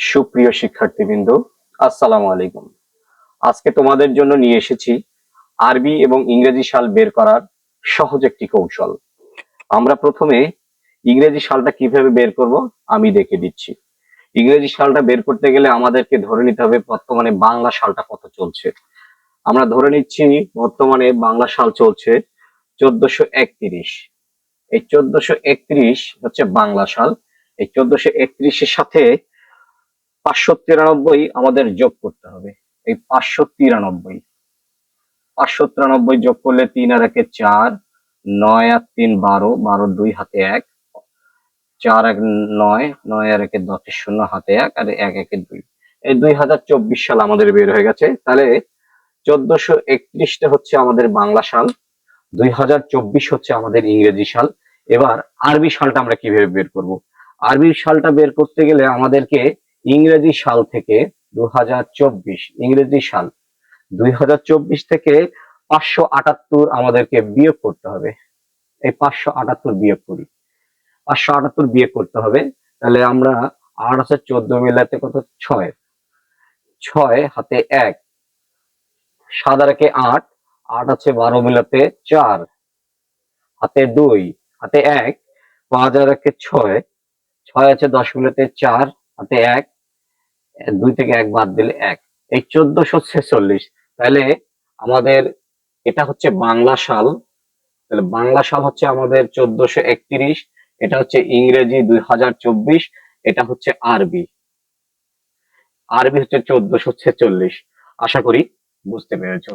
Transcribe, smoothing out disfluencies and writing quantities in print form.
সুপ্রিয় শিক্ষার্থীবৃন্দ, আসসালামু আলাইকুম। আজকে তোমাদের জন্য নিয়ে এসেছি আরবি এবং ইংরেজি সাল বের করার সহজ একটি কৌশল। আমরা প্রথমে ইংরেজি সালটা কিভাবে বের করব আমি দেখে দিচ্ছি। ইংরেজি সালটা বের করতে গেলে আমাদেরকে ধরে নিতে হবে বর্তমানে বাংলা সালটা কত চলছে। আমরা ধরে নিচ্ছি বর্তমানে বাংলা সাল চলছে 1431। এই 1431 হচ্ছে বাংলা সাল। এই 1431-এর সাথে 593 আমাদের যোগ করতে হবে। এই 593 যোগ করলে 3 আর 1 4, 9 আর 3 12, 12 2 হাতে 1, 4 1 9, 9 আর 1 10 শূন্য হাতে 1 আর 1 1 2। এই 2024 সাল আমাদের বের হয়ে গেছে। তাহলে 1431টা হচ্ছে আমাদের বাংলা সাল, 2024 হচ্ছে আমাদের ইংরেজি সাল। এবার আরবি সালটা আমরা কিভাবে বের করব? আরবি সালটা বের করতে গেলে আমাদেরকে ইংরেজি সাল থেকে 2024 ইংরেজি সাল 2024 থেকে 578 আমাদেরকে বিয়োগ করতে হবে। এই 578 বিয়োগ করি, 578 বিয়োগ করতে হবে। তাহলে আমরা 8 আছে 14 মিলাতে কত 6, 6 হাতে 1, 7 আর 8, 8 আছে 12 মিলাতে 4, হাতে 2, হাতে 1, 5 আর 6, 6 আছে 10 মিলাতে 4, হাতে 1, 2 থেকে 1 বাদ দিলে 1। এই 1446। তাহলে আমাদের এটা হচ্ছে বাংলা সাল। তাহলে বাংলা সাল হচ্ছে আমাদের 1431, এটা হচ্ছে ইংরেজি 2024, এটা হচ্ছে আরবি। আরবি হচ্ছে 1446। আশা করি বুঝতে পেরেছো।